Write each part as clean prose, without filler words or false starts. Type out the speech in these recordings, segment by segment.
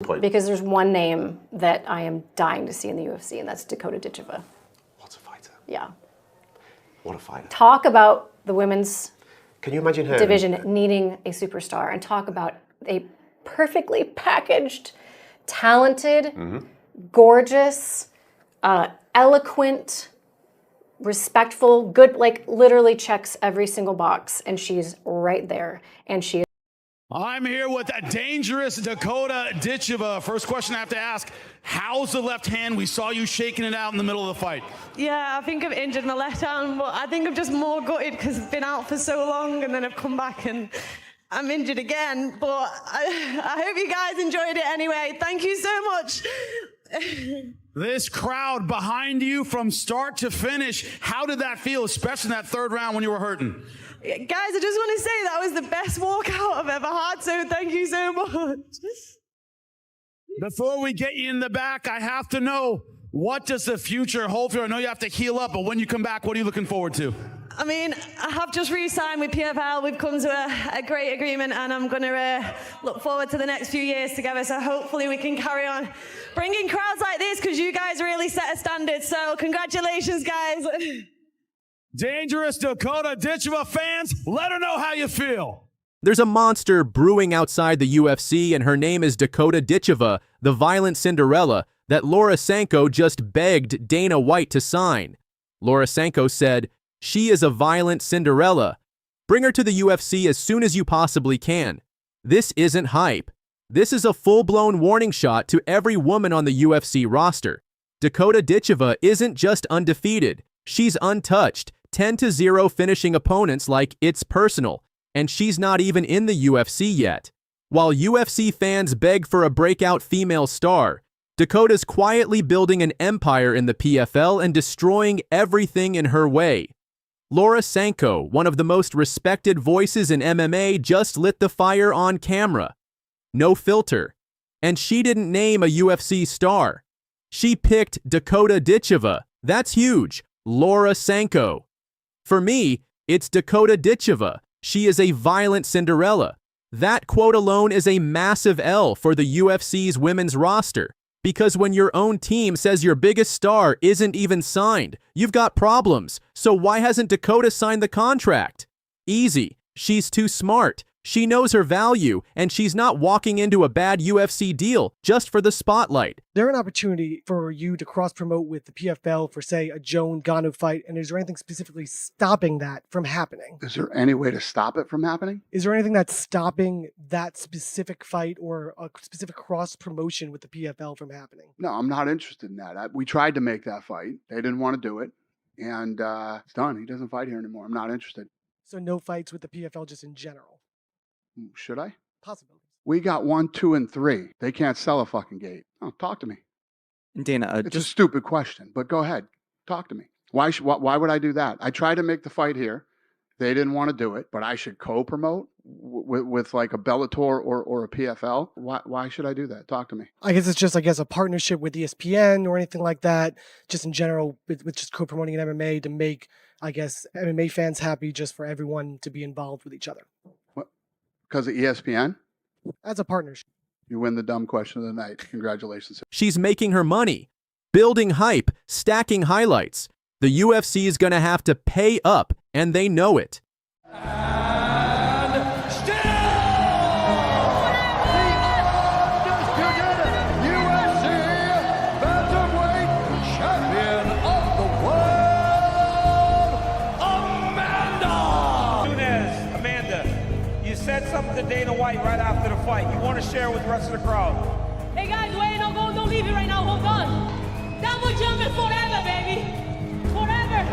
Because there's one name that I am dying to see in the UFC, and that's Dakota Ditcheva. What a fighter. Yeah. What a fighter. Talk about the women's Can you imagine her division needing a superstar, and talk about a perfectly packaged, talented, gorgeous, eloquent, respectful, good, like literally checks every single box, and she's right there, and she is. I'm here with a dangerous Dakota Ditcheva. First question I have to ask, how's the left hand? We saw you shaking it out in the middle of the fight. Yeah, I think I've injured my left arm, but I think I'm just more gutted because I've been out for so long, and then I've come back and I'm injured again. But I hope you guys enjoyed it anyway. Thank you so much. This crowd behind you from start to finish, how did that feel, especially in that third round when you were hurting? Guys, I just want to say that was the best walkout I've ever had, so thank you so much. Before we get you in the back, I have to know, what does the future hold for you? I know you have to heal up, but when you come back, what are you looking forward to? I mean, I have just re-signed with PFL. We've come to a great agreement, and I'm going to look forward to the next few years together, so hopefully we can carry on bringing crowds like this, because you guys really set a standard, so congratulations, guys. Dangerous Dakota Ditcheva fans, let her know how you feel. There's a monster brewing outside the UFC, and her name is Dakota Ditcheva, the violent Cinderella that Laura Sanko just begged Dana White to sign. Laura Sanko said, "She is a violent Cinderella. Bring her to the UFC as soon as you possibly can." This isn't hype. This is a full-blown warning shot to every woman on the UFC roster. Dakota Ditcheva isn't just undefeated. She's untouched, 10-0 finishing opponents like it's personal, and she's not even in the UFC yet. While UFC fans beg for a breakout female star, Dakota's quietly building an empire in the PFL and destroying everything in her way. Laura Sanko, one of the most respected voices in MMA, just lit the fire on camera. No filter. And she didn't name a UFC star. She picked Dakota Ditcheva. That's huge. Laura Sanko. For me, it's Dakota Ditcheva. She is a violent Cinderella. That quote alone is a massive L for the UFC's women's roster. Because when your own team says your biggest star isn't even signed, you've got problems. So why hasn't Dakota signed the contract? Easy. She's too smart. She knows her value, and she's not walking into a bad UFC deal just for the spotlight. Is there an opportunity for you to cross-promote with the PFL for, say, a Joan Ganu fight, and is there anything specifically stopping that from happening? Is there any way to stop it from happening? Is there anything that's stopping that specific fight or a specific cross-promotion with the PFL from happening? No, I'm not interested in that. We tried to make that fight. They didn't want to do it, and it's done. He doesn't fight here anymore. I'm not interested. So no fights with the PFL just in general? Should I? Possibilities. We got 1, 2, and 3. They can't sell a fucking gate. Oh, talk to me. Dana, It's a stupid question, but go ahead. Talk to me. Why would I do that? I tried to make the fight here. They didn't want to do it, but I should co-promote with like a Bellator or a PFL. Why should I do that? Talk to me. I guess it's just, a partnership with ESPN or anything like that, just in general, with just co-promoting an MMA to make, MMA fans happy, just for everyone to be involved with each other. What? Because of ESPN? As a partnership. You win the dumb question of the night. Congratulations. She's making her money, building hype, stacking highlights. The UFC is going to have to pay up, and they know it. And still, the undisputed UFC bantamweight champion of the world, Amanda, you said something to Dana White right after the fight. You want to share with the rest of the crowd? Hey guys, wait, don't leave it right now. Hold on. Double jumping forever, baby. Forever.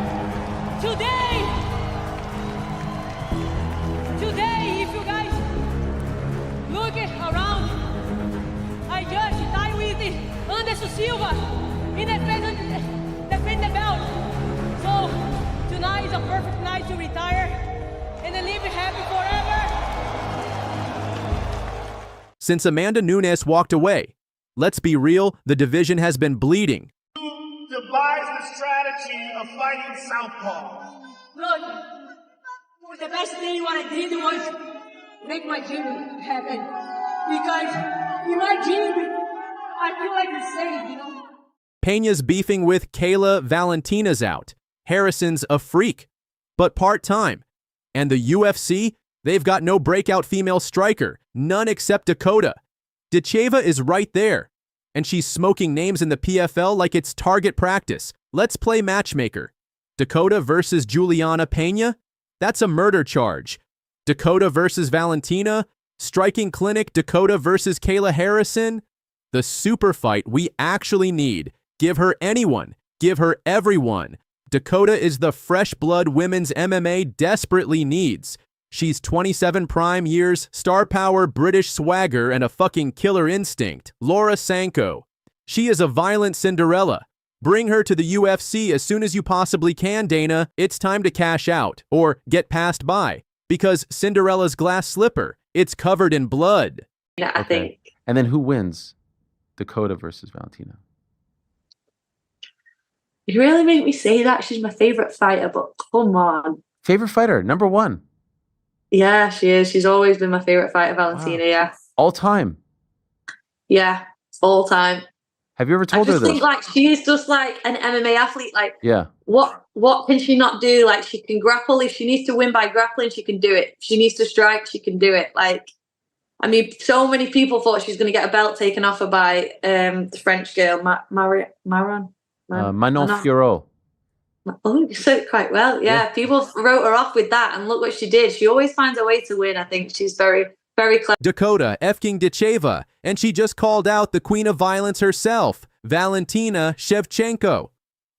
Today, if you guys look around, I just tie with Anderson Silva in defend the belt. So tonight is a perfect night to retire and then live happy forever. Since Amanda Nunes walked away, let's be real, the division has been bleeding. Who devised the strategy of fighting southpaw? Look, the best thing what I did was make my dream happen. Because in my gym, I feel like it's safe, you know? Peña's beefing with Kayla, Valentina's out. Harrison's a freak, but part-time. And the UFC, they've got no breakout female striker, none except Dakota. Ditcheva is right there, and she's smoking names in the PFL like it's target practice. Let's play matchmaker. Dakota versus Juliana Peña? That's a murder charge. Dakota versus Valentina? Striking clinic Dakota versus Kayla Harrison? The super fight we actually need. Give her anyone. Give her everyone. Dakota is the fresh blood women's MMA desperately needs. She's 27 prime years, star power, British swagger, and a fucking killer instinct. Laura Sanko. She is a violent Cinderella. Bring her to the UFC as soon as you possibly can, Dana. It's time to cash out, or get passed by. Because Cinderella's glass slipper, it's covered in blood. Yeah, I think. And then who wins? Dakota versus Valentina. You really make me say that. She's my favorite fighter, but come on. Favorite fighter, number one. Yeah, she is. She's always been my favorite fighter, Valentina. Wow. Yeah. All time. Yeah, all time. Have you ever told her this? I just think like she's just like an MMA athlete. Like, yeah. What can she not do? Like, she can grapple. If she needs to win by grappling, she can do it. If she needs to strike, she can do it. Like, I mean, so many people thought she was going to get a belt taken off her by the French girl, Manon Fiorot. Oh, you said it quite well. Yeah, people wrote her off with that, and look what she did. She always finds a way to win. I think she's very, very clever. Dakota effing Ditcheva, and she just called out the queen of violence herself, Valentina Shevchenko.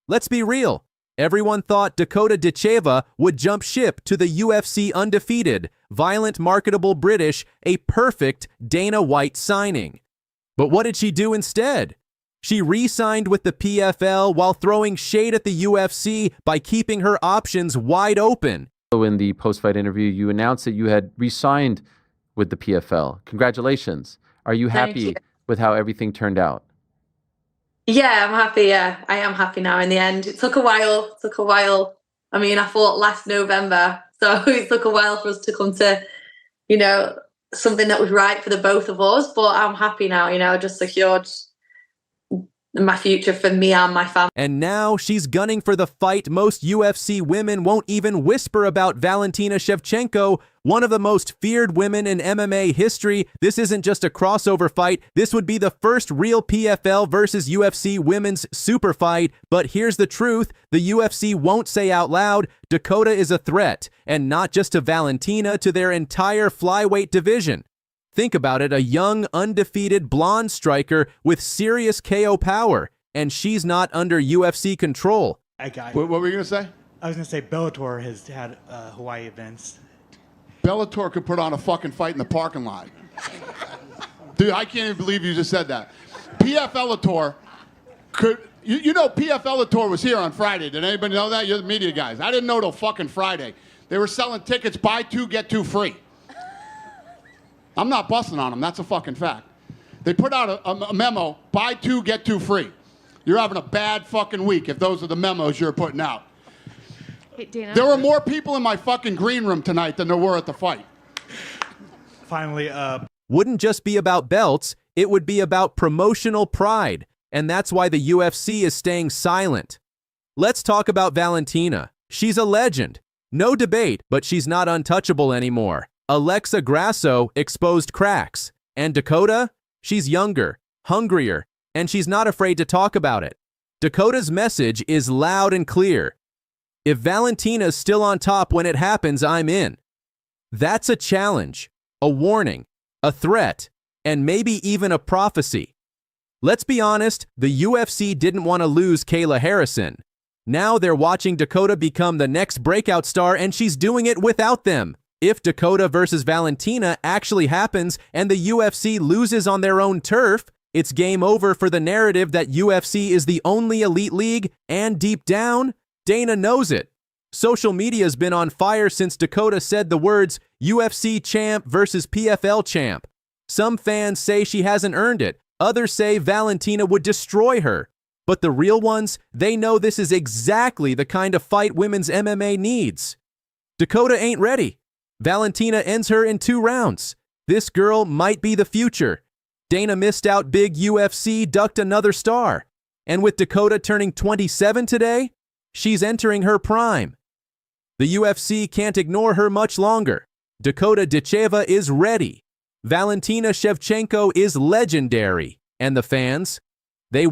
Let's be real. Everyone thought Dakota Ditcheva would jump ship to the UFC undefeated, violent, marketable British, a perfect Dana White signing. But what did she do instead? She re-signed with the PFL while throwing shade at the UFC by keeping her options wide open. In the post-fight interview, you announced that you had re-signed with the PFL. Congratulations. Are you happy with how everything turned out? Yeah, I'm happy. Yeah, I am happy now in the end. It took a while. I mean, I fought last November, so it took a while for us to come to, you know, something that was right for the both of us. But I'm happy now, you know, I just secured my future for me and my family. And now she's gunning for the fight most UFC women won't even whisper about, Valentina Shevchenko, one of the most feared women in MMA history. This isn't just a crossover fight. This would be the first real PFL versus UFC women's super fight. But here's the truth. The UFC won't say out loud, Dakota is a threat, and not just to Valentina, to their entire flyweight division. Think about it, a young, undefeated blonde striker with serious KO power, and she's not under UFC control. What were you going to say? I was going to say Bellator has had Hawaii events. Bellator could put on a fucking fight in the parking lot. Dude, I can't even believe you just said that. PFL could... You know PFL was here on Friday. Did anybody know that? You're the media guys. I didn't know till fucking Friday. They were selling tickets, buy two, get two free. I'm not busting on them. That's a fucking fact. They put out a memo, buy two, get two free. You're having a bad fucking week if those are the memos you're putting out. Hey, Dana. There were more people in my fucking green room tonight than there were at the fight. Finally, wouldn't just be about belts, it would be about promotional pride. And that's why the UFC is staying silent. Let's talk about Valentina. She's a legend. No debate, but she's not untouchable anymore. Alexa Grasso exposed cracks. And Dakota? She's younger, hungrier, and she's not afraid to talk about it. Dakota's message is loud and clear. If Valentina's still on top when it happens, I'm in. That's a challenge, a warning, a threat, and maybe even a prophecy. Let's be honest, the UFC didn't want to lose Kayla Harrison. Now they're watching Dakota become the next breakout star, and she's doing it without them. If Dakota versus Valentina actually happens and the UFC loses on their own turf, it's game over for the narrative that UFC is the only elite league, and deep down, Dana knows it. Social media's been on fire since Dakota said the words UFC champ versus PFL champ. Some fans say she hasn't earned it. Others say Valentina would destroy her. But the real ones, they know this is exactly the kind of fight women's MMA needs. Dakota ain't ready. Valentina ends her in 2 rounds. This girl might be the future. Dana missed out big UFC, ducked another star. And with Dakota turning 27 today, she's entering her prime. The UFC can't ignore her much longer. Dakota Ditcheva is ready. Valentina Shevchenko is legendary. And the fans, they